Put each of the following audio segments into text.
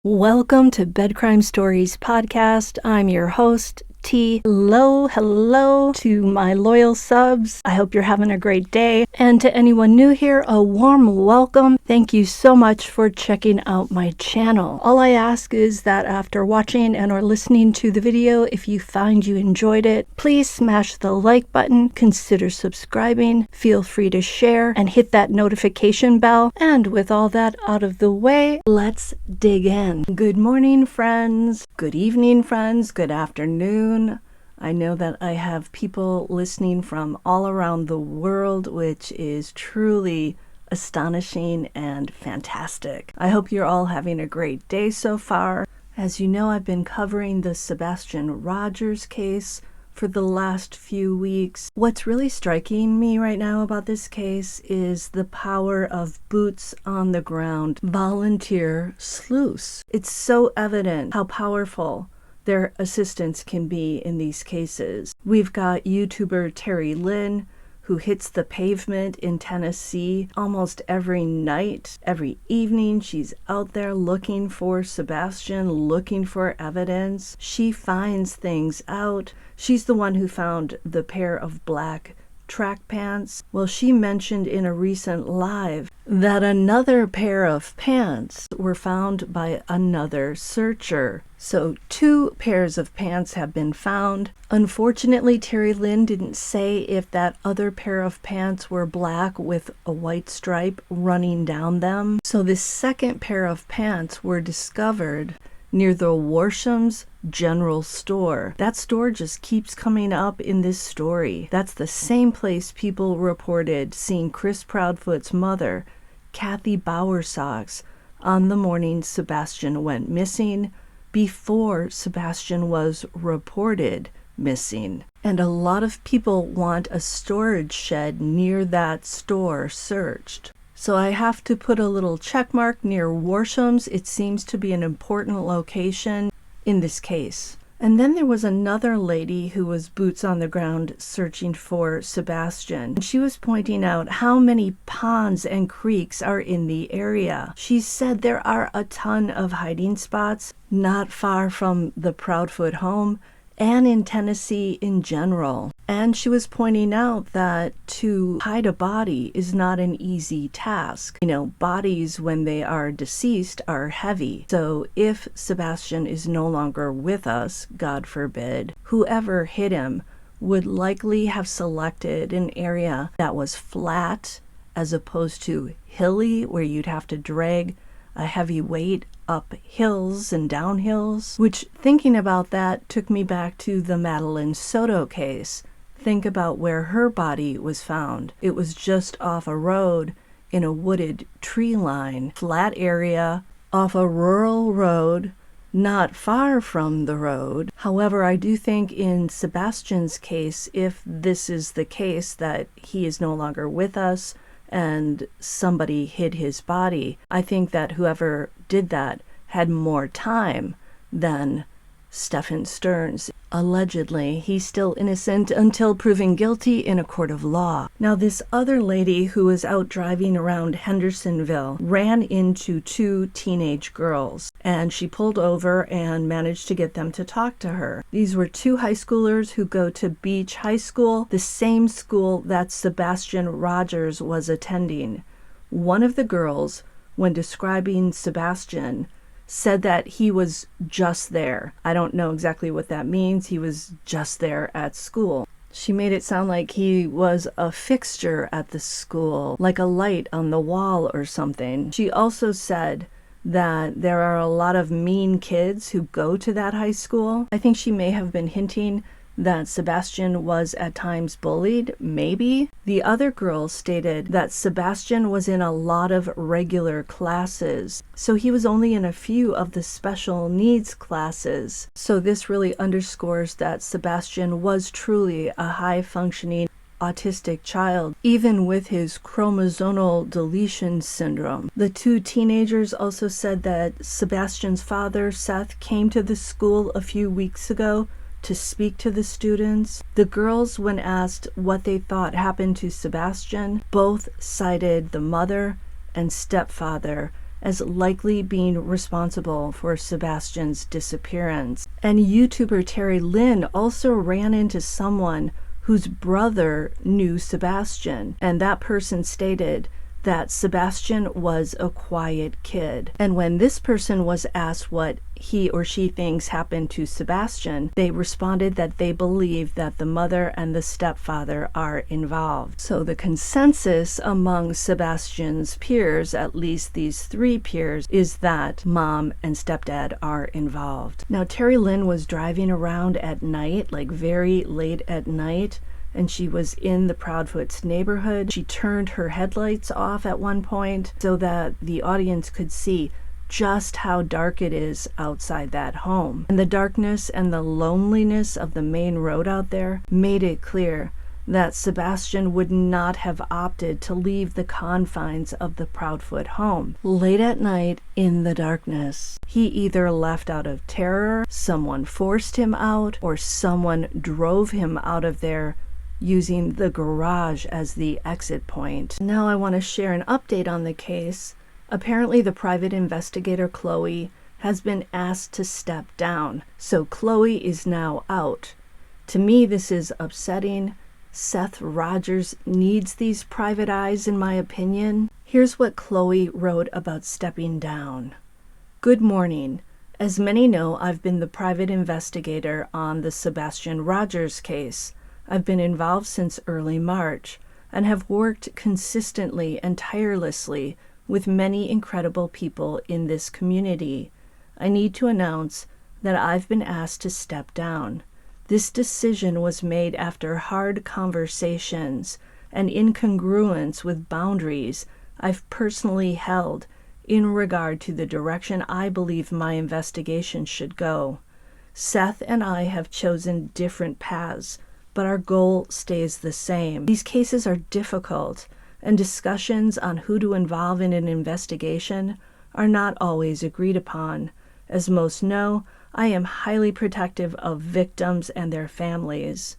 Welcome to Bed Crime Stories podcast. I'm your host, T. Hello to my loyal subs. I hope you're having a great day. And to anyone new here, a warm welcome. Thank you so much for checking out my channel. All I ask is that after watching and or listening to the video, if you find you enjoyed it, please smash the like button, consider subscribing, feel free to share, and hit that notification bell. And with all that out of the way, let's dig in. Good morning, friends. Good evening, friends. Good afternoon. I know that I have people listening from all around the world, which is truly astonishing and fantastic. I hope you're all having a great day so far. As you know, I've been covering the Sebastian Rogers case for the last few weeks. What's really striking me right now about this case is the power of boots on the ground, volunteer sleuths. It's so evident how powerful their assistance can be in these cases. We've got YouTuber Terri Lynn, who hits the pavement in Tennessee almost every night, every evening. She's out there looking for Sebastian, looking for evidence. She finds things out. She's the one who found the pair of black track pants. Well, she mentioned in a recent live that another pair of pants were found by another searcher. So 2 pairs of pants have been found. Unfortunately, Terri Lynn didn't say if that other pair of pants were black with a white stripe running down them. So this second pair of pants were discovered near the Warsham's General Store. That store just keeps coming up in this story. That's the same place people reported seeing Chris Proudfoot's mother, Kathy Bowersox, on the morning Sebastian went missing, before Sebastian was reported missing. And a lot of people want a storage shed near that store searched. So I have to put a little check mark near Warsham's. It seems to be an important location in this case. And then there was another lady who was boots on the ground searching for Sebastian. She was pointing out how many ponds and creeks are in the area. She said there are a ton of hiding spots not far from the Proudfoot home and in Tennessee in general. And she was pointing out that to hide a body is not an easy task. You know, bodies when they are deceased are heavy. So if Sebastian is no longer with us, God forbid, whoever hid him would likely have selected an area that was flat as opposed to hilly, where you'd have to drag a heavy weight up hills and down hills, which, thinking about that, took me back to the Madeline Soto case. Think about where her body was found. It was just off a road in a wooded tree line, flat area, off a rural road, not far from the road. However, I do think in Sebastian's case, if this is the case that he is no longer with us and somebody hid his body, I think that whoever did that had more time than Stephen Stearns. Allegedly, he's still innocent until proven guilty in a court of law. Now, this other lady who was out driving around Hendersonville ran into 2 teenage girls, and she pulled over and managed to get them to talk to her. These were 2 high schoolers who go to Beech High School, the same school that Sebastian Rogers was attending. One of the girls, when describing Sebastian, said that he was just there. I don't know exactly what that means. He was just there at school. She made it sound like he was a fixture at the school, like a light on the wall or something. She also said that there are a lot of mean kids who go to that high school. I think she may have been hinting that Sebastian was at times bullied, maybe. The other girl stated that Sebastian was in a lot of regular classes, so he was only in a few of the special needs classes. So this really underscores that Sebastian was truly a high-functioning autistic child, even with his chromosomal deletion syndrome. The 2 teenagers also said that Sebastian's father, Seth, came to the school a few weeks ago to speak to the students. The girls, when asked what they thought happened to Sebastian, both cited the mother and stepfather as likely being responsible for Sebastian's disappearance. And YouTuber Terri Lynn also ran into someone whose brother knew Sebastian, and that person stated that Sebastian was a quiet kid. And when this person was asked what he or she thinks happened to Sebastian, they responded that they believe that the mother and the stepfather are involved. So the consensus among Sebastian's peers, at least these 3 peers, is that mom and stepdad are involved. Now, Terri Lynn was driving around at night, like very late at night, and she was in the Proudfoot's neighborhood. She turned her headlights off at one point so that the audience could see just how dark it is outside that home. And the darkness and the loneliness of the main road out there made it clear that Sebastian would not have opted to leave the confines of the Proudfoot home. Late at night, in the darkness, he either left out of terror, someone forced him out, or someone drove him out of there using the garage as the exit point. Now I want to share an update on the case. Apparently the private investigator Chloe has been asked to step down, so Chloe is now out. To me, this is upsetting. Seth Rogers needs these private eyes, in my opinion. Here's what Chloe wrote about stepping down. Good morning. As many know, I've been the private investigator on the Sebastian Rogers case. I've been involved since early March and have worked consistently and tirelessly with many incredible people in this community. I need to announce that I've been asked to step down. This decision was made after hard conversations and in congruence with boundaries I've personally held in regard to the direction I believe my investigation should go. Seth and I have chosen different paths, but our goal stays the same. These cases are difficult, and discussions on who to involve in an investigation are not always agreed upon. As most know, I am highly protective of victims and their families.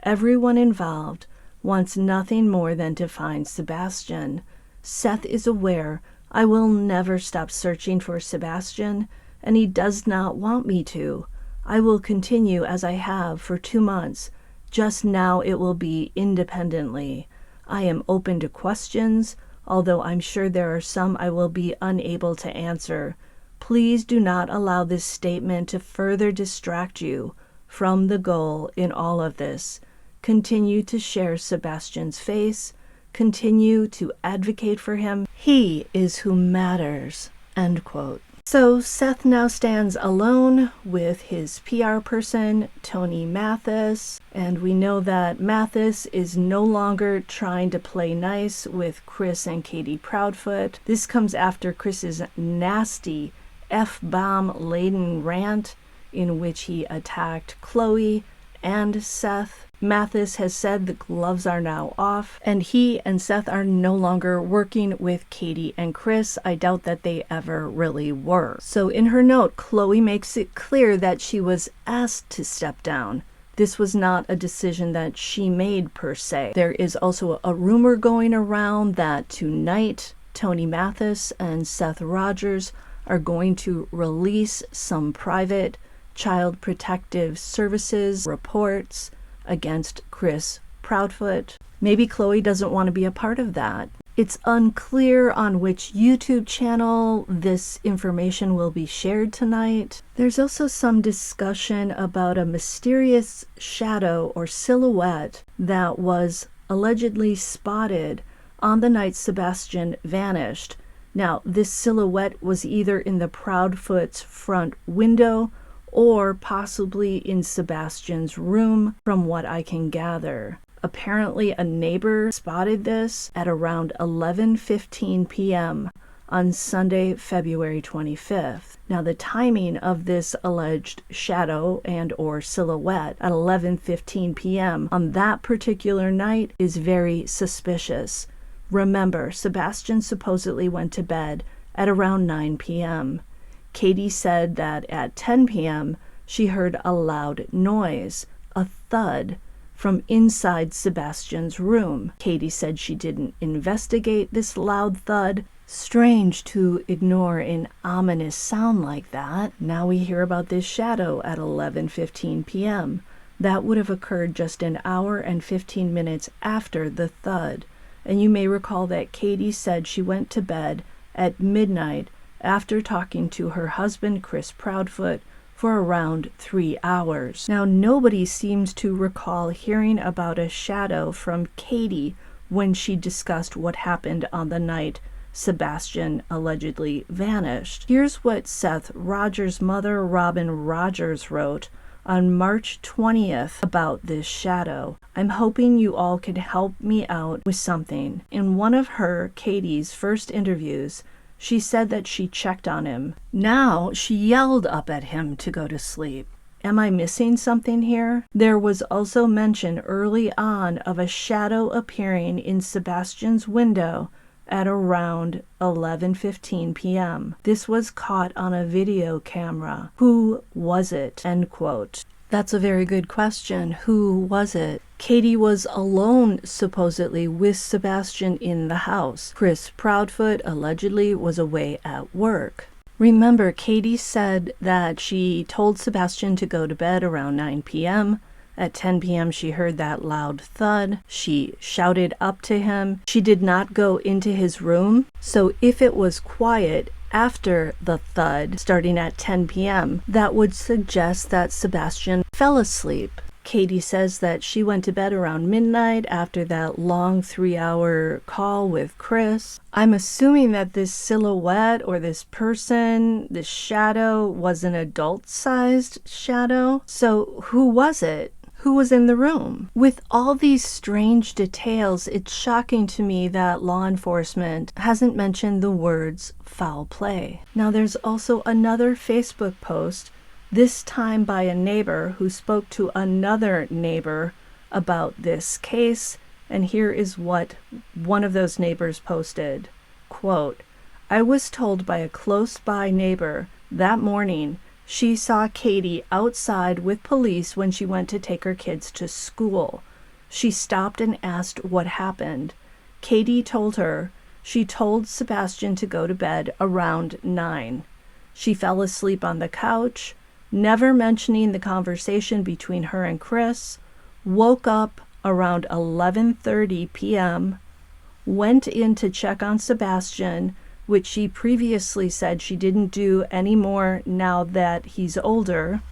Everyone involved wants nothing more than to find Sebastian. Seth is aware I will never stop searching for Sebastian, and he does not want me to. I will continue as I have for 2 months. Just now it will be independently. I am open to questions, although I'm sure there are some I will be unable to answer. Please do not allow this statement to further distract you from the goal in all of this. Continue to share Sebastian's face. Continue to advocate for him. He is who matters. End quote. So Seth now stands alone with his PR person, Tony Matys, and we know that Matys is no longer trying to play nice with Chris and Katie Proudfoot. This comes after Chris's nasty F-bomb-laden rant in which he attacked Chloe and Seth. Matys has said the gloves are now off, and he and Seth are no longer working with Katie and Chris. I doubt that they ever really were. So in her note, Chloe makes it clear that she was asked to step down. This was not a decision that she made per se. There is also a rumor going around that tonight Tony Matys and Seth Rogers are going to release some private child protective services reports against Chris Proudfoot. Maybe Chloe doesn't want to be a part of that. It's unclear on which YouTube channel this information will be shared tonight. There's also some discussion about a mysterious shadow or silhouette that was allegedly spotted on the night Sebastian vanished. Now, this silhouette was either in the Proudfoot's front window or possibly in Sebastian's room, from what I can gather. Apparently, a neighbor spotted this at around 11:15 p.m. on Sunday, February 25th. Now, the timing of this alleged shadow and or silhouette at 11:15 p.m. on that particular night is very suspicious. Remember, Sebastian supposedly went to bed at around 9 p.m. Katie said that at 10 p.m. she heard a loud noise, a thud, from inside Sebastian's room. Katie said she didn't investigate this loud thud, Strange to ignore an ominous sound like that. Now we hear about this shadow at 11:15 p.m. That would have occurred just an hour and 15 minutes after the thud. And you may recall that Katie said she went to bed at midnight after talking to her husband, Chris Proudfoot, for around 3 hours. Now, nobody seems to recall hearing about a shadow from Katie when she discussed what happened on the night Sebastian allegedly vanished. Here's what Seth Rogers' mother, Robin Rogers, wrote on March 20th about this shadow. I'm hoping you all can help me out with something. In one of her, Katie's, first interviews, she said that she checked on him. Now she yelled up at him to go to sleep. Am I missing something here? There was also mention early on of a shadow appearing in Sebastian's window at around 11:15 p.m. This was caught on a video camera. Who was it? End quote. That's a very good question. Who was it? Katie was alone, supposedly, with Sebastian in the house. Chris Proudfoot allegedly was away at work. Remember, Katie said that she told Sebastian to go to bed around 9 p.m. At 10 p.m. she heard that loud thud. She shouted up to him. She did not go into his room. So if it was quiet after the thud, starting at 10 p.m., that would suggest that Sebastian fell asleep. Katie says that she went to bed around midnight after that long 3-hour call with Chris. I'm assuming that this silhouette or this person, this shadow, was an adult-sized shadow. So who was it? Who was in the room? With all these strange details, it's shocking to me that law enforcement hasn't mentioned the words foul play. Now, there's also another Facebook post, this time by a neighbor who spoke to another neighbor about this case, and here is what one of those neighbors posted. Quote, I was told by a close-by neighbor that morning she saw Katie outside with police when she went to take her kids to school. She stopped and asked what happened. Katie told her she told Sebastian to go to bed around 9. She fell asleep on the couch, never mentioning the conversation between her and Chris, woke up around 11:30 p.m., went in to check on Sebastian, which she previously said she didn't do anymore now that he's older.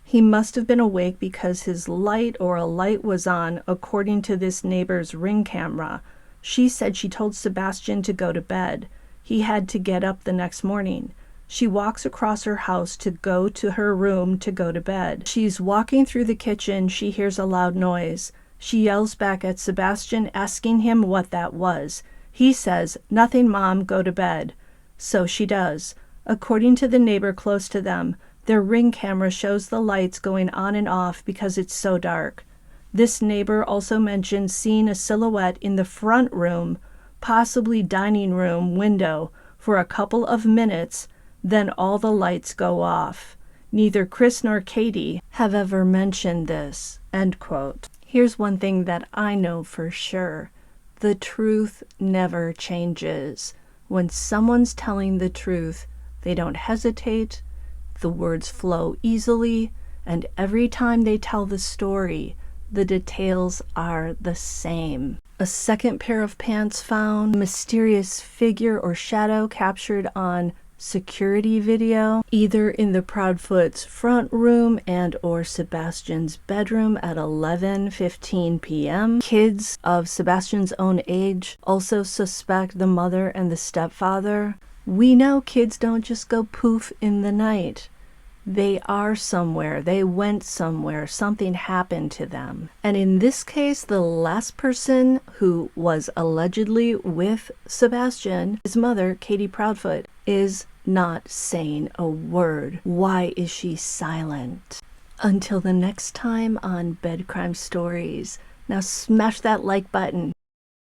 He must have been awake because his light or a light was on, according to this neighbor's Ring camera. She said she told Sebastian to go to bed. He had to get up the next morning. She walks across her house to go to her room to go to bed. She's walking through the kitchen. She hears a loud noise. She yells back at Sebastian, asking him what that was. He says, nothing, Mom, go to bed. So she does. According to the neighbor close to them, their Ring camera shows the lights going on and off because it's so dark. This neighbor also mentioned seeing a silhouette in the front room, possibly dining room window, for a couple of minutes, then all the lights go off. Neither Chris nor Katie have ever mentioned this. End quote. Here's one thing that I know for sure. The truth never changes. When someone's telling the truth, they don't hesitate, the words flow easily, and every time they tell the story, the details are the same. A second pair of pants found, a mysterious figure or shadow captured on security video, either in the Proudfoot's front room and or Sebastian's bedroom at 11:15 p.m. Kids of Sebastian's own age also suspect the mother and the stepfather. We know kids don't just go poof in the night. They are somewhere. They went somewhere. Something happened to them. And in this case, the last person who was allegedly with Sebastian, his mother, Katie Proudfoot, is not saying a word. Why is she silent? Until the next time on Bed Crime Stories. Now smash that like button.